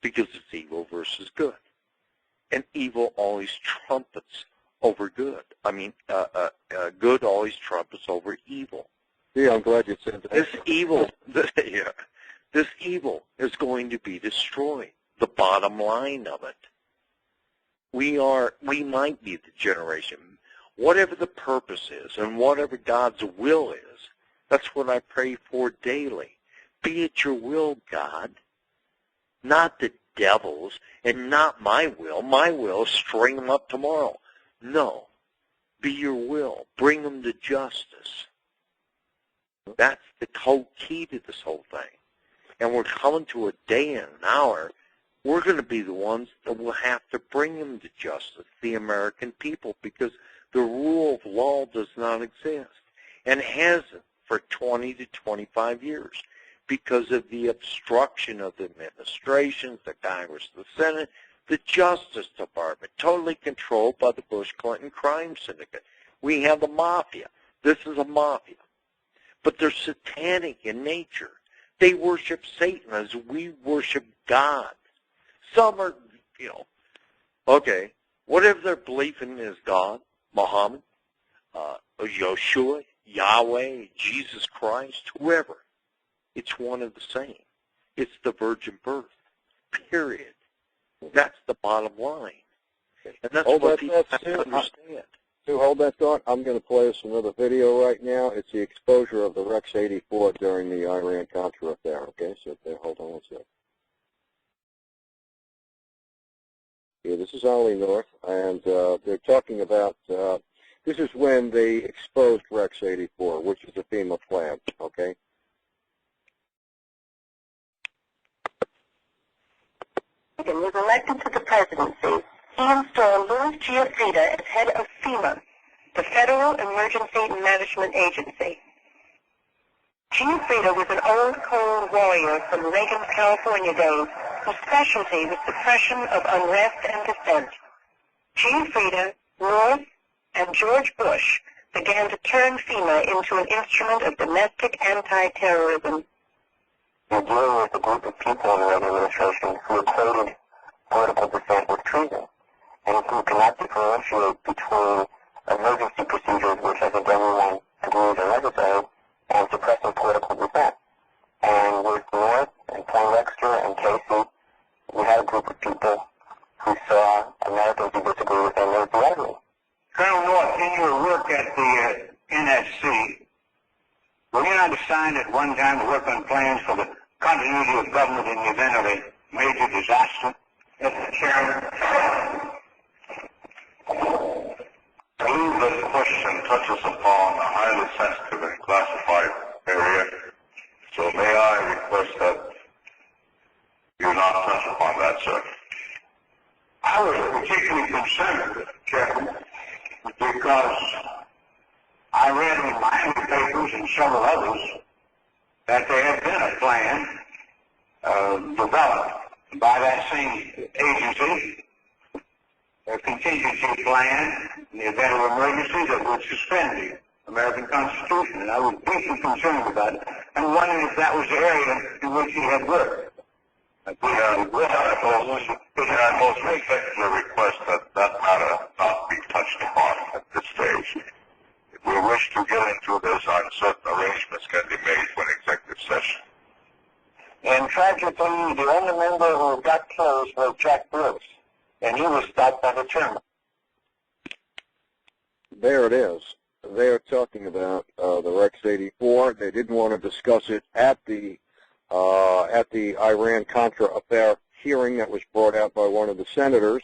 because it's evil versus good. And evil always trumpets over good. I mean, good always trumpets over evil. Yeah, I'm glad you said that. This evil is going to be destroyed. The bottom line of it. We might be the generation. Whatever the purpose is and whatever God's will is, that's what I pray for daily. Be it your will, God, not the devil's and not my will. My will is string them up tomorrow. No. Be your will. Bring them to justice. That's the whole key to this whole thing. And we're coming to a day and an hour, we're going to be the ones that will have to bring them to justice, the American people, because the rule of law does not exist and hasn't for 20 to 25 years because of the obstruction of the administrations, the Congress, the Senate, the Justice Department, totally controlled by the Bush-Clinton crime syndicate. We have the mafia. This is a mafia. But they're satanic in nature. They worship Satan as we worship God. Some are, okay, whatever their belief in is God, Muhammad, Yeshua, Yahweh, Jesus Christ, whoever. It's one of the same. It's the virgin birth, period. That's the bottom line. And that's what people have to understand. To hold that thought, I'm going to play us another video right now. It's the exposure of the Rex 84 during the Iran-Contra affair, okay? So hold on one second. Yeah, this is Ollie North, and they're talking about, this is when they exposed Rex 84, which is a FEMA plan, okay? Was elected to the presidency, he installed Louis Giuffrida as head of FEMA, the Federal Emergency Management Agency. Giuffrida was an old cold warrior from Reagan's California days whose specialty was suppression of unrest and dissent. Giuffrida, North, and George Bush began to turn FEMA into an instrument of domestic anti-terrorism. You're dealing with a group of people in the Reagan administration who equated political dissent with treason, and who cannot differentiate between emergency procedures, which I think everyone agrees are necessary, and suppressing political dissent. And with North and Poindexter and Casey, we had a group of people who saw Americans who disagree with them as the enemy. Colonel North, in your work at the NSC, were you not assigned at one time to work on plans for the continuity of government in the event of a major disaster? Mr. Chairman, I believe this question touches upon a highly sensitive and classified area, so may I request that you not touch upon that, sir? I was particularly concerned, Chairman, because I read in my papers and several others that there had been a plan developed by that same agency, a contingency plan in the event of emergency that would suspend the American Constitution. And I was deeply concerned about it and wondering if that was the area in which he had worked. I most respectfully request that that matter not be touched upon at this stage. If we wish to get into this, certain arrangements can be made for an executive session. And tragically, the only member who got close was Jack Brooks, and he was stopped by the chairman. There it is. They are talking about the Rex 84. They didn't want to discuss it at the Iran-Contra affair hearing that was brought out by one of the senators.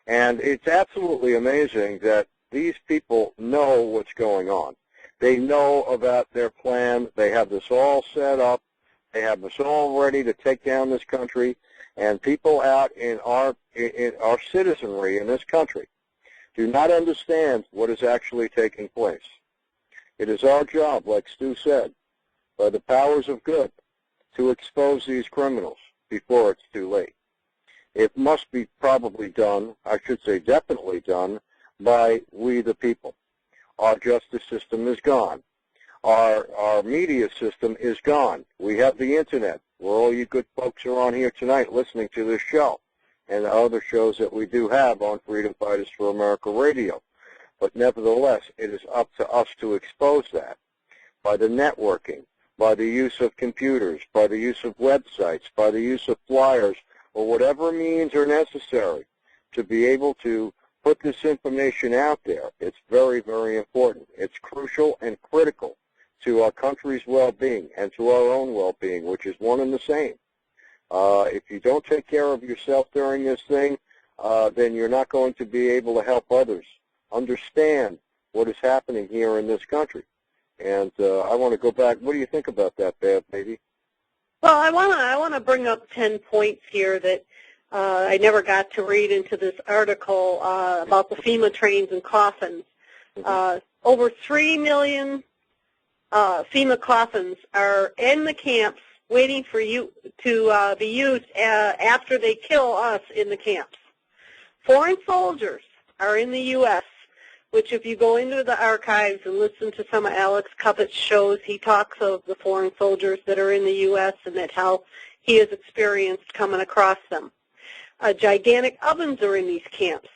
And it's absolutely amazing that these people know what's going on. They know about their plan. They have this all set up. They have this all ready to take down this country. And people out in our citizenry in this country do not understand what is actually taking place. It is our job, like Stu said, by the powers of good, to expose these criminals before it's too late. It must be probably done, I should say definitely done, by we the people. Our justice system is gone. Our media system is gone. We have the internet. where all you good folks are on here tonight listening to this show and the other shows that we do have on Freedom Fighters for America Radio. But nevertheless, it is up to us to expose that by the networking, by the use of computers, by the use of websites, by the use of flyers, or whatever means are necessary to be able to put this information out there. It's very, very important. It's crucial and critical to our country's well-being and to our own well-being, which is one and the same. If you don't take care of yourself during this thing, then you're not going to be able to help others understand what is happening here in this country. And I want to go back. What do you think about that, Bev, baby? Well, I want to bring up 10 points here that I never got to read into this article about the FEMA trains and coffins. Over 3 million FEMA coffins are in the camps waiting for you to be used after they kill us in the camps. Foreign soldiers are in the U.S., which if you go into the archives and listen to some of Alex CUPPETT's shows, he talks of the foreign soldiers that are in the U.S. and that how he has experienced coming across them. Gigantic ovens are in these camps.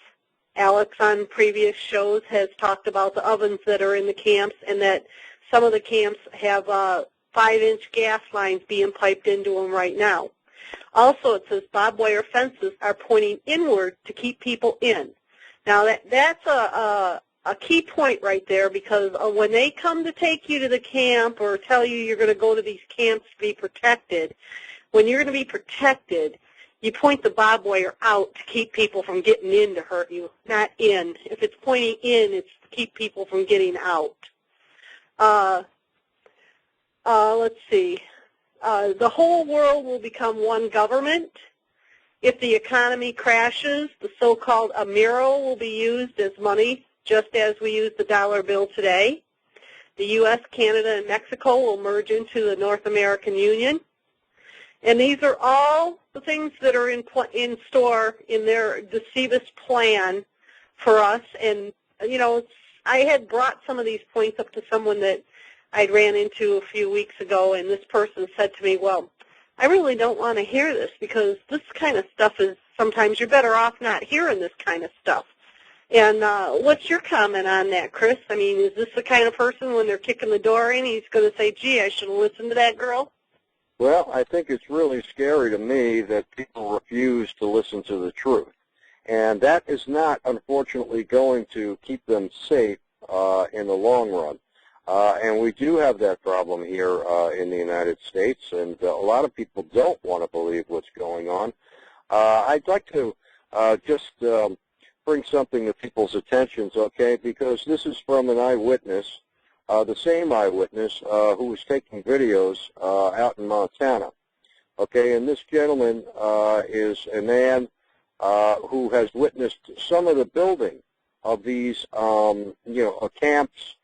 Alex on previous shows has talked about the ovens that are in the camps and that some of the camps have 5-inch gas lines being piped into them right now. Also, it says barbed wire fences are pointing inward to keep people in. Now, that's a key point right there, because when they come to take you to the camp or tell you you're going to go to these camps to be protected, when you're going to be protected, you point the barbed wire out to keep people from getting in to hurt you, not in. If it's pointing in, it's to keep people from getting out. Let's see. The whole world will become one government. If the economy crashes, the so-called Amiro will be used as money, just as we use the dollar bill today. The U.S., Canada, and Mexico will merge into the North American Union. And these are all the things that are in store in their deceivist plan for us. And, you know, I had brought some of these points up to someone that I'd ran into a few weeks ago, and this person said to me, well, I really don't want to hear this because this kind of stuff is sometimes you're better off not hearing this kind of stuff. And what's your comment on that, Chris? I mean, is this the kind of person when they're kicking the door in, he's going to say, gee, I should have listened to that girl? Well, I think it's really scary to me that people refuse to listen to the truth. And that is not, unfortunately, going to keep them safe in the long run. And we do have that problem here in the United States, and a lot of people don't want to believe what's going on. I'd like to just bring something to people's attentions, okay, because this is from an eyewitness, the same eyewitness who was taking videos out in Montana, okay, and this gentleman is a man who has witnessed some of the building of these, camps.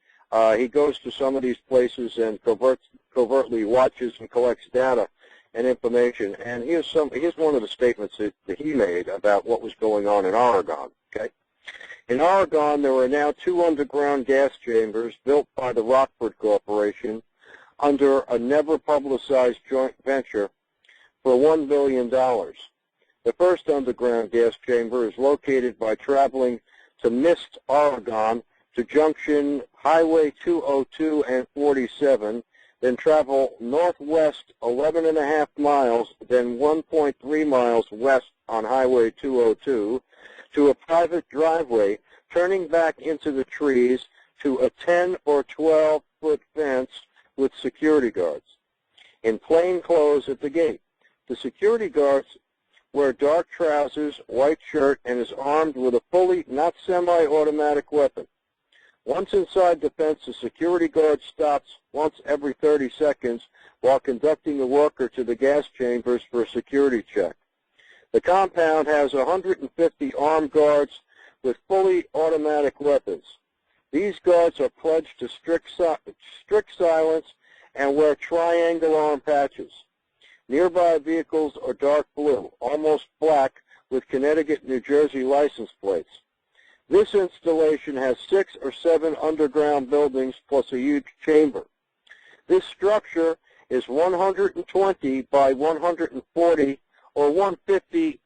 He goes to some of these places and covertly watches and collects data and information. And here's one of the statements that he made about what was going on in Oregon. Okay, in Oregon, there are now 2 underground gas chambers built by the Rockford Corporation under a never-publicized joint venture for $1 billion. The first underground gas chamber is located by traveling to Mist, Oregon, to junction Highway 202 and 47, then travel northwest 11.5 miles, then 1.3 miles west on Highway 202 to a private driveway, turning back into the trees to a 10 or 12-foot fence with security guards in plain clothes at the gate. The security guards wear dark trousers, white shirt, and is armed with a fully, not semi-automatic weapon. Once inside the fence, the security guard stops once every 30 seconds while conducting the worker to the gas chambers for a security check. The compound has 150 armed guards with fully automatic weapons. These guards are pledged to strict silence and wear triangle arm patches. Nearby vehicles are dark blue, almost black, with Connecticut, New Jersey license plates. This installation has 6 or 7 underground buildings plus a huge chamber. This structure is 120 by 140 or 150